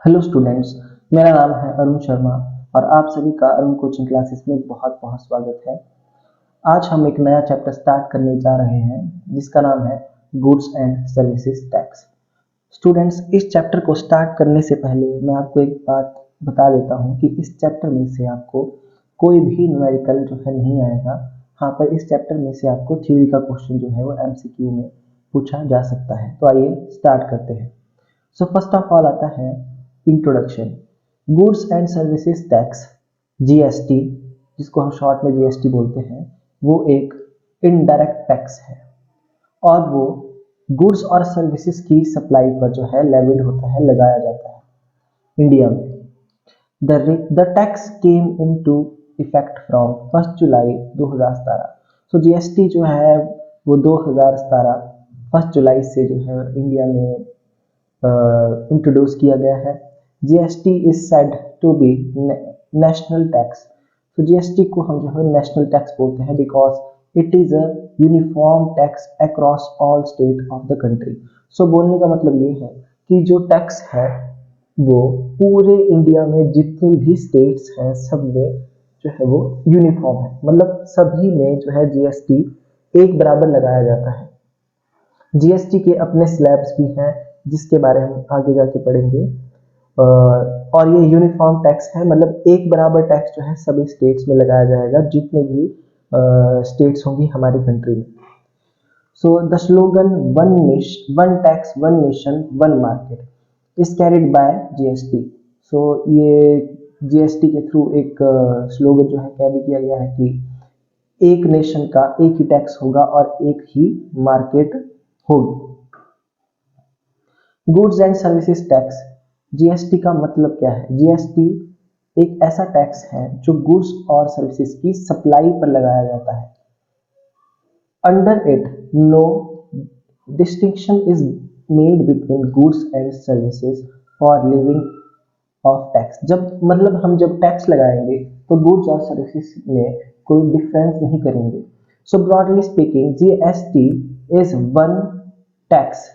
Hello students. मेरा नाम है अरुण शर्मा और आप सभी का अरुण कोचिंग क्लासेस में बहुत बहुत स्वागत है। आज हम एक नया चैप्टर स्टार्ट करने जा रहे हैं जिसका नाम है goods and services tax. Students, इस चैप्टर को स्टार्ट करने से पहले मैं आपको एक बात बता देता हूं कि इस चैप्टर में से आपको कोई भी न्यूमेरिकल जो है नहीं आएगा। हाँ, पर इस चैप्टर में से आपको थ्योरी का क्वेश्चन जो है वो एमसीक्यू में पूछा जा सकता है। तो आइए स्टार्ट करते हैं। सो फर्स्ट ऑफ ऑल आता है introduction. Goods and services tax, GST, जिसको हम शॉर्ट में जीएसटी बोलते हैं, वो एक इनडायरेक्ट टैक्स है और वो गुड्स और सर्विसेज की सप्लाई पर जो है लेविड होता है, लगाया जाता है इंडिया में। The tax came into effect from 1 July 2017। So GST जो है वो 2017 1 जुलाई से जो है इंडिया में इंट्रोड्यूस किया गया है। GST is said to be national tax. तो जीएसटी को हम जो है नेशनल टैक्स बोलते हैं because it is a uniform tax across all state of the country. So बोलने का मतलब ये है कि जो टैक्स है वो पूरे इंडिया में जितनी भी स्टेट्स हैं सब में जो है वो यूनिफॉर्म है, मतलब सभी में जो है जीएसटी एक बराबर लगाया जाता है। जीएसटी के अपने स्लैब्स भी हैं जिसके बारे में आगे जाके पढ़ेंगे। और ये यूनिफॉर्म टैक्स है, मतलब एक बराबर टैक्स जो है सभी स्टेट्स में लगाया जाएगा जितने भी स्टेट्स होंगी हमारी कंट्री में। So the slogan one tax one nation one market is carried by GST. So ये जीएसटी के थ्रू एक स्लोगन जो है कैरी किया गया है कि एक नेशन का एक ही टैक्स होगा और एक ही मार्केट होगी। Goods and services tax, GST का मतलब क्या है? जीएसटी एक ऐसा टैक्स है जो गुड्स और सर्विसेज की सप्लाई पर लगाया जाता है। Under it no distinction is made between goods and services for levying of tax. जब मतलब हम जब टैक्स लगाएंगे तो गुड्स और सर्विसेज में कोई डिफरेंस नहीं करेंगे। So broadly speaking GST is one tax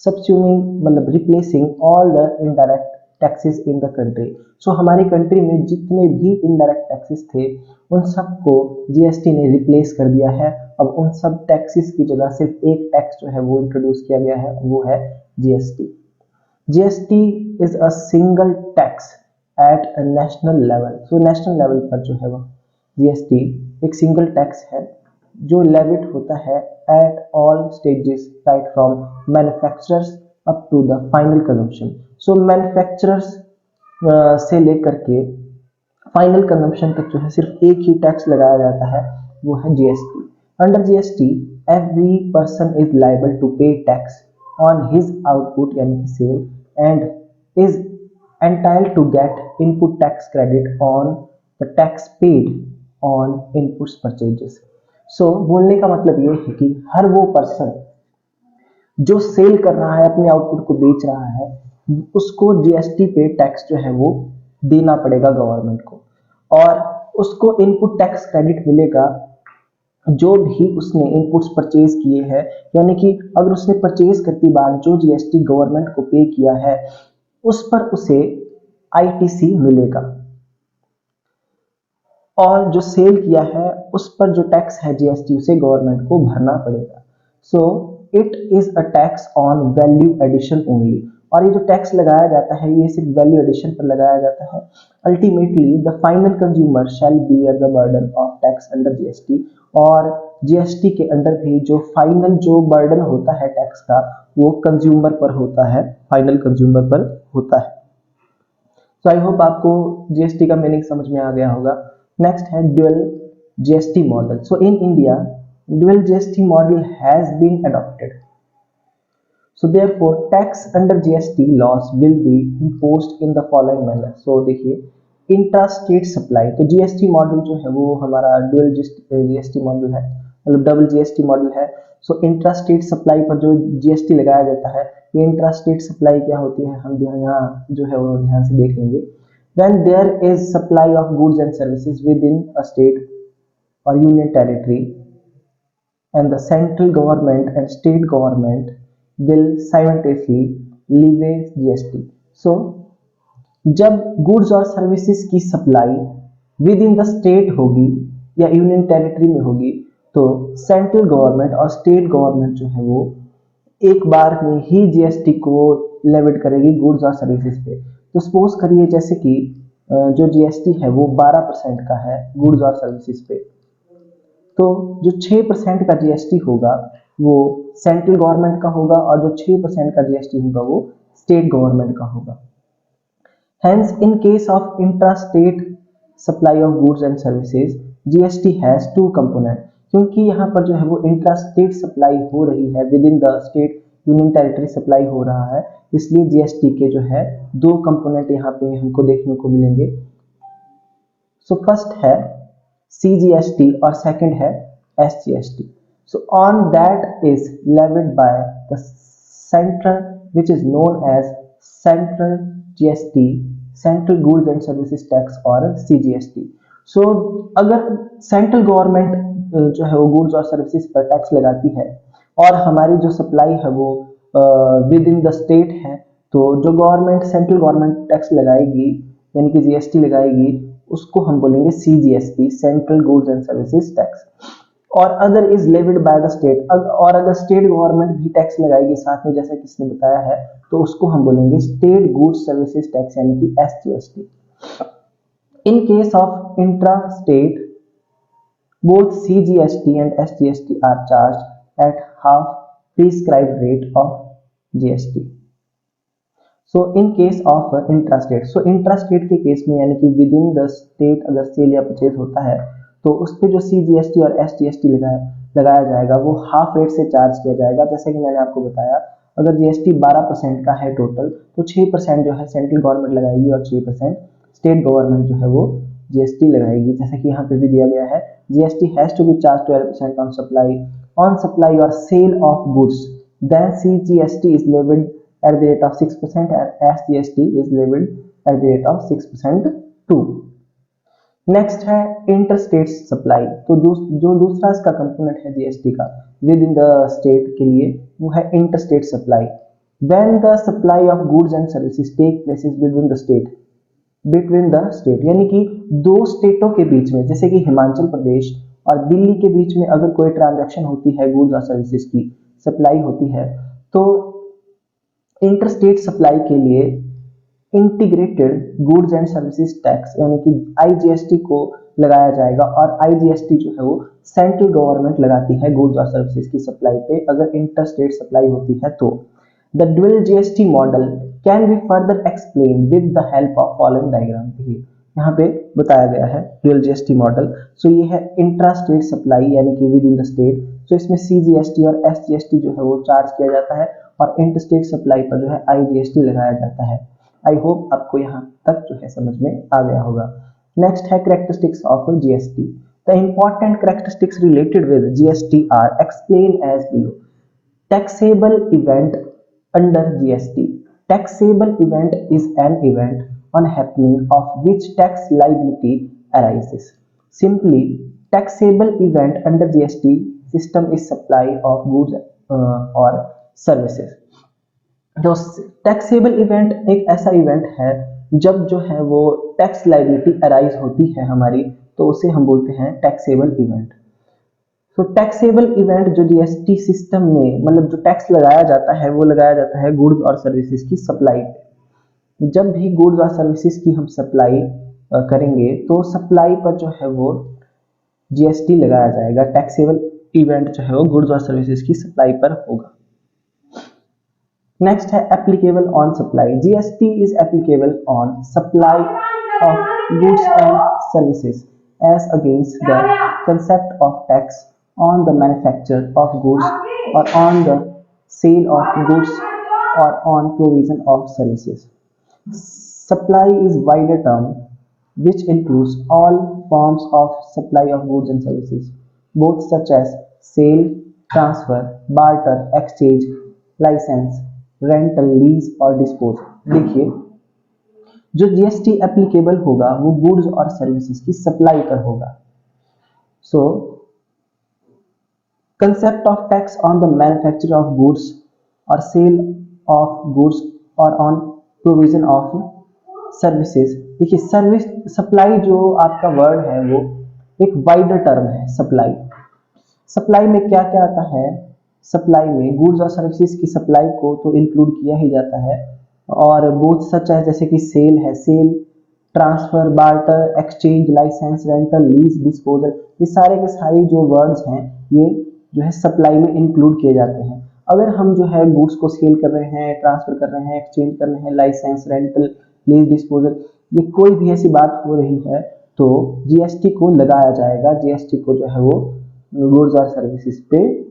subsuming मतलब replacing all the indirect taxes in the country. So हमारी कंट्री में जितने भी इनडायरेक्ट टैक्सेस थे उन सबको जीएसटी ने रिप्लेस कर दिया है। अब उन सब टैक्सेस की जगह सिर्फ एक टैक्स जो है वो इंट्रोड्यूस किया गया है, वो है GST. GST is a single tax at a national level. So national level पर जो है वो जीएसटी एक सिंगल टैक्स है जो लेविट होता है at all stages right from manufacturers up to the final consumption. So manufacturers से लेकर के फाइनल कंजम्पशन तक जो है सिर्फ एक ही टैक्स लगाया जाता है, वो है GST. Under GST every person is liable to pay tax on his output यानी कि sale and is entitled to get input tax credit on the tax paid on inputs purchases. So बोलने का मतलब ये है कि हर वो पर्सन जो सेल कर रहा है, अपने आउटपुट को बेच रहा है, उसको जीएसटी पे टैक्स जो है वो देना पड़ेगा गवर्नमेंट को और उसको इनपुट टैक्स क्रेडिट मिलेगा जो भी उसने इनपुट्स परचेज किए हैं। यानी कि अगर उसने परचेज करती बार जो जीएसटी गवर्नमेंट को पे किया है उस पर उसे आईटीसी मिलेगा और जो सेल किया है उस पर जो टैक्स है जीएसटी उसे गवर्नमेंट को भरना पड़ेगा। So it is a tax on value addition only. और ये जो टैक्स लगाया जाता है ये सिर्फ वैल्यू एडिशन पर लगाया जाता है। Ultimately the final consumer shall bear the burden of tax under GST. और जीएसटी के अंडर भी जो फाइनल जो बर्डन होता है टैक्स का वो कंज्यूमर पर होता है, फाइनल कंज्यूमर पर होता है। सो आई होप आपको जीएसटी का मीनिंग समझ में आ गया होगा। नेक्स्ट है dual GST model. So in India dual GST model has been adopted. So therefore tax under GST laws will be imposed in the following manner. So देखिए, intra state supply, तो GST model जो है वो हमारा dual GST model है, मतलब double GST model है। सो intra state supply पर जो जीएसटी लगाया जाता है, ये इंट्रा स्टेट सप्लाई क्या होती है हम यहाँ जो है वो ध्यान से देख लेंगे। When there is supply of goods and services within a state or union territory and the central government and state government will simultaneously levy GST. So जब गुड्स और सर्विसेज की supply with in the state होगी या union territory में होगी, तो central government और state government जो है वो एक बार में ही जीएसटी को लेविट करेगी गुड्स और सर्विसेज पे। तो सपोज करिए जैसे कि जो जीएसटी है वो 12% का है गुड्स और सर्विसेज पे, तो जो 6% का जीएसटी होगा वो सेंट्रल गवर्नमेंट का होगा और जो 6% का जीएसटी होगा वो स्टेट गवर्नमेंट का होगा। Hence, in case of intra-state supply of goods and services, GST has two component। क्योंकि यहाँ पर जो है वो इंट्रा-स्टेट सप्लाई हो रही है, with in the state union territory supply हो रहा है, इसलिए जीएसटी के जो है दो कंपोनेंट यहाँ पे हमको देखने को मिलेंगे। सो फर्स्ट है CGST और सेकंड है SGST। So on that is levied by the central which is known as central GST, central goods and services tax और CGST। सो अगर सेंट्रल गवर्नमेंट जो है वो गुड्स और सर्विसेज पर टैक्स लगाती है और हमारी जो सप्लाई है वो विद इन द स्टेट है, तो जो गवर्नमेंट सेंट्रल गवर्नमेंट टैक्स लगाएगी यानी कि जीएसटी लगाएगी उसको हम बोलेंगे CGST, central goods and services tax. और other is levied by the state, और अगर स्टेट गवर्नमेंट भी टैक्स लगाएगी साथ में जैसा किसने बताया है, तो उसको हम बोलेंगे स्टेट गुड्स सर्विसेज टैक्स यानी कि SGST। In case of intra state both CGST and SGST are charged at half prescribed rate of GST। So in case of intrastate, so intrastate के केस में यानी कि विद इन द स्टेट अगर cell या purchase होता है तो उस पर जो CGST और SGST लगाया जाएगा वो हाफ रेट से चार्ज किया जाएगा। जैसे कि मैंने आपको बताया, अगर जीएसटी 12% का है टोटल, तो 6% जो है सेंट्रल गवर्नमेंट लगाएगी और 6% स्टेट गवर्नमेंट जो है वो जीएसटी लगाएगी। जैसे कि यहाँ पे भी दिया गया है, GST has to be charged 12% on supply और sale of goods, then CGST is levied at the rate of 6% and SGST is levied at the rate of 6% too। Next है इंटरस्टेट सप्लाई। तो जो दूसरा इसका कंपोनेंट है GST का with in the state के लिए वो है interstate supply. When the supply of goods and services take place between the state यानी कि दो स्टेटों के बीच में, जैसे कि हिमाचल प्रदेश और दिल्ली के बीच में अगर कोई ट्रांजैक्शन होती है गुड्स और सर्विसेज की सप्लाई होती है, तो इंटरस्टेट सप्लाई के लिए integrated goods and services tax यानी कि IGST को लगाया जाएगा। और IGST जो है वो सेंट्रल गवर्नमेंट लगाती है गुड्स और सर्विसेज की सप्लाई पे अगर इंटरस्टेट सप्लाई होती है तो। The dual GST model can be further explain with the help of following diagram. यहाँ पे बताया गया है ड्यूअल GST मॉडल। सो ये है इंट्रास्टेट सप्लाई यानी कि विद इन द स्टेट, तो इसमें CGST और SGST जो है वो चार्ज किया जाता है और इंटरस्टेट सप्लाई पर जो है IGST लगाया जाता है। आई होप आपको यहाँ तक जो है समझ में आ गया होगा। नेक्स्ट है characteristics of GST। The important characteristics related with GST are explain as below. Taxable event under GST। Taxable event is an event on happening of which tax liability arises। Simply, taxable event under GST system is supply of goods or services। जो taxable event एक ऐसा event है जब जो है वो tax liability arise होती है हमारी, तो उसे हम बोलते हैं टैक्सेबल इवेंट। तो टैक्सेबल इवेंट जो जीएसटी सिस्टम में मतलब जो टैक्स लगाया जाता है वो लगाया जाता है गुड्स और सर्विसेज की सप्लाई पे। जब भी गुड्स और सर्विसेज की हम सप्लाई करेंगे तो सप्लाई पर जो है वो जीएसटी लगाया जाएगा। टैक्सेबल इवेंट जो है वो गुड्स और सर्विसेज की सप्लाई पर होगा। नेक्स्ट है applicable on supply. GST is applicable on supply of goods and services as against the concept of tax on the manufacture of goods और on the sale of goods और on provision of services. Supply is wider term which includes all forms of supply of goods and services, both such as sale, transfer, barter, exchange, license, rental, lease और dispose। देखिए जो GST applicable होगा वो goods और services की supply पर होगा। सो concept of tax on the manufacture of goods और सेल ऑफ गुड्स और ऑन प्रोविजन ऑफ सर्विसेज, देखिए सर्विस सप्लाई जो आपका वर्ड है वो एक वाइडर टर्म है। सप्लाई, सप्लाई में क्या क्या आता है? सप्लाई में गुड्स और सर्विसेज की सप्लाई को तो इंक्लूड किया ही जाता है, और बोथ सच है जैसे कि सेल है, sale, transfer, barter, exchange, licence, rental, lease, disposal, ये सारे के सारे जो वर्ड्स हैं ये जो है सप्लाई में इंक्लूड किए जाते हैं। अगर हम जो है गुड्स को सेल कर रहे हैं, ट्रांसफर कर रहे हैं, एक्सचेंज कर रहे हैं, लाइसेंस, रेंटल, लीज, डिस्पोजल, ये कोई भी ऐसी बात हो रही है तो जीएसटी को लगाया जाएगा, जीएसटी को जो है वो गुड्स और सर्विसेज पे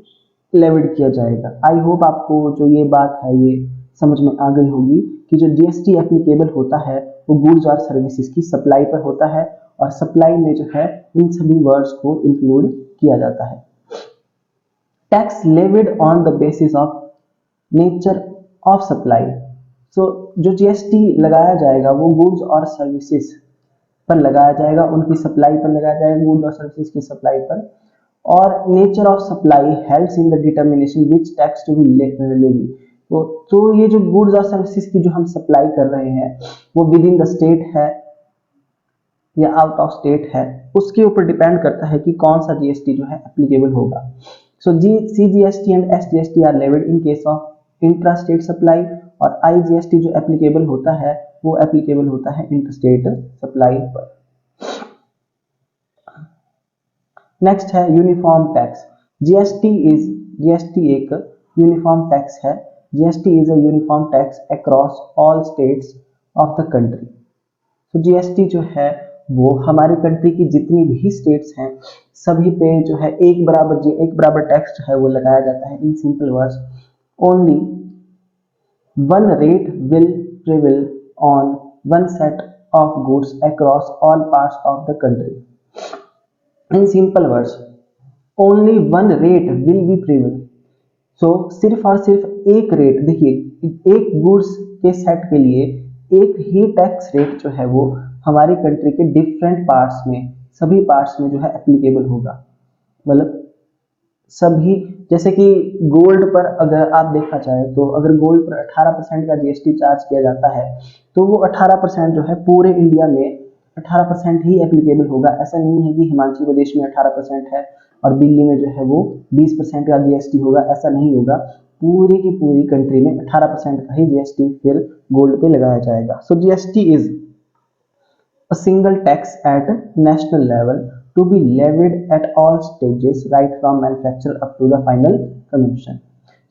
लेविड किया जाएगा। आई होप आपको जो ये बात है ये समझ में आ गई होगी कि जो जीएसटी एप्लीकेबल होता है वो गुड्स और सर्विसेज की सप्लाई पर होता है, और सप्लाई में जो है इन सभी वर्ड्स को इंक्लूड किया जाता है। Tax levied on the basis of nature of supply, so जो जीएसटी लगाया जाएगा वो गुड्स और सर्विसेज पर लगाया जाएगा, उनकी सप्लाई पर लगाया जाएगा, गुड्स और सर्विसेज की सप्लाई पर। और nature of supply helps in the determination which tax to be levy, तो ये जो गुड्स और सर्विसेज की जो हम सप्लाई कर रहे हैं वो विद इन द स्टेट है या आउट ऑफ स्टेट है, उसके ऊपर डिपेंड करता है कि कौन सा जीएसटी जो है एप्लीकेबल होगा। So CGST and SGST are levied in case of intra state supply, और आईजीएसटी जो एप्लीकेबल होता है वो एप्लीकेबल होता है इंटरस्टेट सप्लाई पर। नेक्स्ट है यूनिफॉर्म टैक्स। जीएसटी एक यूनिफॉर्म टैक्स है। GST is a uniform tax across all states of the country. तो जीएसटी जो है वो हमारी कंट्री की जितनी भी स्टेट्स हैं सभी पे जो है एक बराबर टैक्स जो है वो लगाया जाता है। In simple words, only one rate will prevail on one set of goods across all parts of the country. In simple words, only one rate will be prevail. So सिर्फ और सिर्फ एक रेट, देखिए एक गुड्स के set के लिए एक ही टैक्स रेट जो है वो हमारी कंट्री के डिफरेंट पार्ट्स में, सभी पार्ट्स में जो है एप्लीकेबल होगा। मतलब सभी, जैसे कि गोल्ड पर अगर आप देखा जाए तो अगर गोल्ड पर 18% का जीएसटी चार्ज किया जाता है तो वो 18% जो है पूरे इंडिया में 18% ही एप्लीकेबल होगा। ऐसा नहीं है कि हिमाचल प्रदेश में 18% है और दिल्ली में जो है वो 20% का जीएसटी होगा, ऐसा नहीं होगा। पूरी की पूरी कंट्री में 18% का ही जीएसटी फिर गोल्ड पे लगाया जाएगा। So GST is a single tax at national level to be levied at all stages right from manufacture up to the final consumption.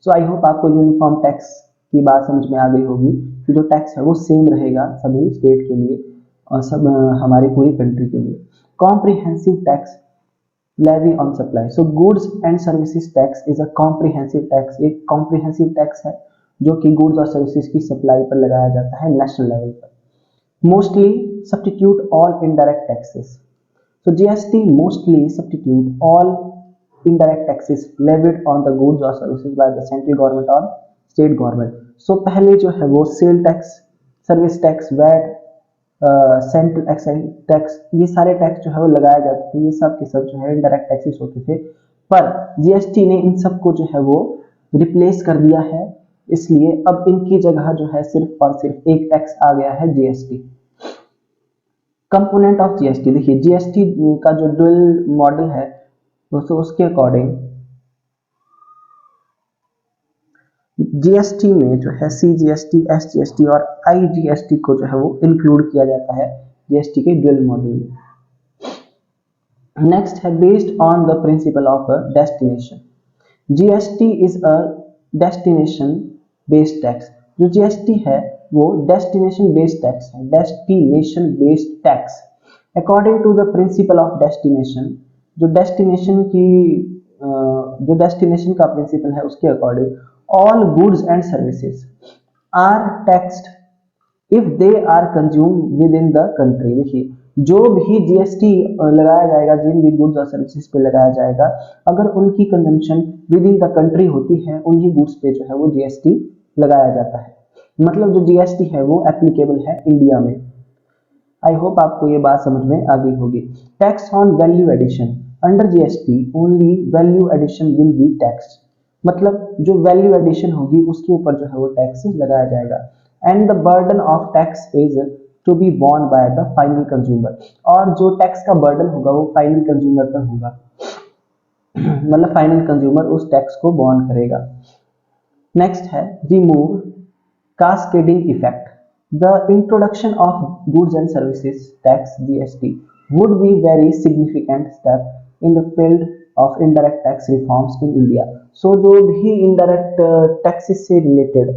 So I hope आपको यूनिफॉर्म टैक्स की बात समझ में आ गई होगी कि जो टैक्स है वो सेम रहेगा सभी स्टेट के लिए और सब हमारी पूरी कंट्री के लिए। Comprehensive tax levy on supply. So goods and services tax is a comprehensive tax. एक कॉम्प्रिहेंसिव टैक्स है जो कि गुड्स और सर्विसेज की सप्लाई पर लगाया जाता है नेशनल लेवल पर। Mostly substitute all indirect taxes. So GST mostly substitute all indirect taxes levied on the goods or services by the central government or state government. So पहले जो है वो sale tax, service tax, VAT, central excise tax, ये सारे tax जो है वो लगाए जाते थे। ये सब के सब जो है इनडायरेक्ट टैक्सेस होते थे, पर जीएसटी ने इन सब को जो है वो रिप्लेस कर दिया है। इसलिए अब इनकी जगह जो है सिर्फ और सिर्फ एक टैक्स आ गया है, जीएसटी। कंपोनेंट ऑफ जीएसटी, देखिए जीएसटी का जो ड्यूल मॉडल है दोस्तों, उसके अकॉर्डिंग जीएसटी में जो है सीजीएसटी, एसजीएसटी और आईजीएसटी को जो है वो इंक्लूड किया जाता है जीएसटी के ड्यूल मॉडल में। नेक्स्ट है based on the principle of destination. GST is a destination based tax. जो जीएसटी है वो डेस्टिनेशन बेस्ड टैक्स है, destination based tax. According to the principle of destination, जो डेस्टिनेशन का प्रिंसिपल है उसके according all goods and services are taxed if they are consumed within the country. देखिए जो भी जीएसटी लगाया जाएगा, जिन भी गुड्स और सर्विसेज पे लगाया जाएगा, अगर उनकी consumption with in the country होती है उन्हीं गुड्स पे जो है वो जीएसटी लगाया जाता है। मतलब जो जीएसटी है वो एप्लीकेबल है इंडिया में। आई होप आपको ये बात समझ में आ गई होगी। Tax on value addition, under GST only value addition will be taxed. मतलब जो वैल्यू एडिशन होगी उसके ऊपर जो है वो टैक्स लगाया जाएगा। And the burden of tax is to be borne by the final consumer, और जो टैक्स का बर्डन होगा वो फाइनल कंज्यूमर पर होगा, मतलब फाइनल कंज्यूमर उस टैक्स को बोर्न करेगा। नेक्स्ट है remove cascading effect. The introduction of goods and services tax GST would be very significant step in the field of indirect tax reforms in India। सो जो भी indirect taxes से related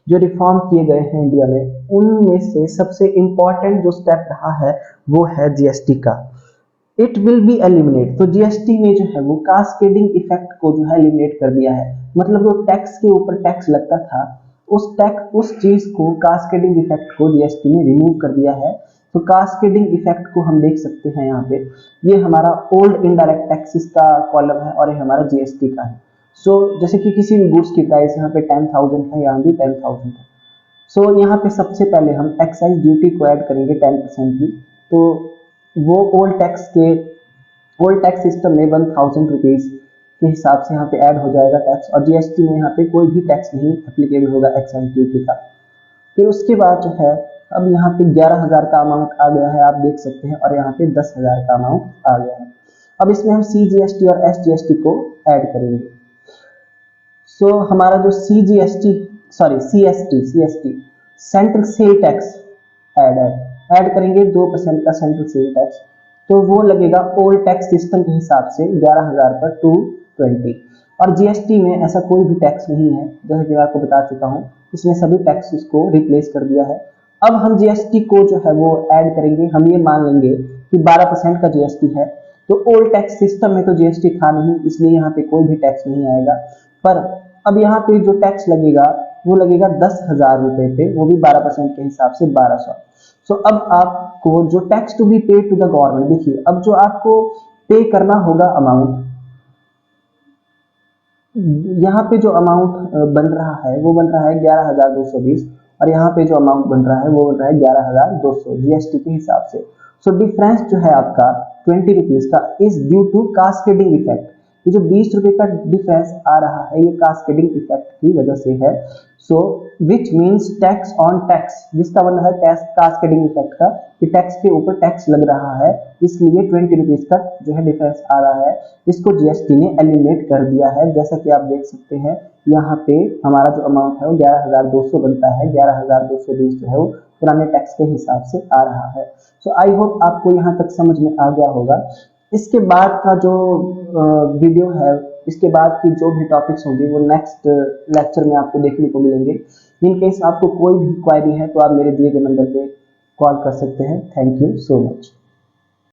जो reform किए गए हैं India में, उनमें से सबसे इंपॉर्टेंट जो स्टेप रहा है वो है जीएसटी का। इट विल बी एलिमिनेट, तो जीएसटी ने जो है वो कास्केडिंग इफेक्ट को जो है एलिमिनेट कर दिया है, मतलब जो टैक्स के ऊपर टैक्स लगता था उस चीज को, कास्केडिंग इफेक्ट को जीएसटी ने रिमूव कर दिया है। तो कास्केडिंग इफेक्ट को हम देख सकते हैं यहाँ पे, ये हमारा ओल्ड इनडायरेक्ट टैक्सेस का कॉलम है और ये हमारा जीएसटी का है। सो जैसे कि किसी भी गुड्स की प्राइस यहाँ पे 10,000 है, यहाँ भी 10,000 है। सो यहाँ पे सबसे पहले हम एक्साइज ड्यूटी को ऐड करेंगे 10% की, तो वो ओल्ड टैक्स सिस्टम में 1,000 रुपीज के हिसाब से यहाँ पे ऐड हो जाएगा टैक्स, और जीएसटी में यहाँ पे कोई भी टैक्स नहीं एप्लीकेबल होगा एक्साइज ड्यूटी का। फिर उसके बाद जो है अब यहाँ पे 11,000 का अमाउंट आ गया है, आप देख सकते हैं, और यहाँ पे 10,000 का अमाउंट आ गया है। अब इसमें हम सीजीएसटी और एसजीएसटी को ऐड करेंगे। सो हमारा जो CST central sale tax add करेंगे 2% का सेंट्रल सेल टैक्स, तो वो लगेगा ओल्ड टैक्स सिस्टम के हिसाब से 11,000 पर 220। और जीएसटी में ऐसा कोई भी टैक्स नहीं है, जैसे कि मैं आपको बता चुका हूँ, इसमें सभी टैक्सेस को रिप्लेस कर दिया है। अब हम जीएसटी को जो है वो ऐड करेंगे, हम ये मान लेंगे कि 12% का जीएसटी है, तो ओल्ड टैक्स सिस्टम में तो जीएसटी था नहीं, इसलिए यहाँ पे कोई भी टैक्स नहीं आएगा। पर अब यहाँ पे जो टैक्स लगेगा वो लगेगा 10,000 रुपए पे, वो भी 12% के हिसाब से 1200। सो अब आपको जो tax to be paid to the government, देखिए अब जो आपको पे करना होगा अमाउंट, यहाँ पे जो अमाउंट बन रहा है वो बन रहा है 11,220, और यहाँ पे जो अमाउंट बन रहा है वो बन रहा है 11,200 जीएसटी के हिसाब से। सो डिफरेंस जो है आपका 20 रुपीज का is due to cascading effect. ये जो 20 रुपए का डिफरेंस आ रहा है ये कास्केडिंग इफेक्ट की वजह से है। So which means tax on tax, जिसका मतलब है कास्केडिंग इफेक्ट का, कि टैक्स के ऊपर टैक्स लग रहा है, इसलिए 20 रुपीज का जो है डिफरेंस आ रहा है, इसको जीएसटी ने एलिमिनेट कर दिया है। जैसा कि आप देख सकते हैं यहाँ पे हमारा जो अमाउंट है वो 11,200 बनता है, 11,220 जो है वो पुराने टैक्स के हिसाब से आ रहा है। सो आई होप आपको यहाँ तक समझ में आ गया होगा। इसके बाद का जो वीडियो है, इसके बाद की जो भी टॉपिक्स होंगे वो नेक्स्ट लेक्चर में आपको देखने को मिलेंगे। इन केस आपको कोई भी क्वेरी है तो आप मेरे दिए गए नंबर पे कॉल कर सकते हैं। Thank you so much.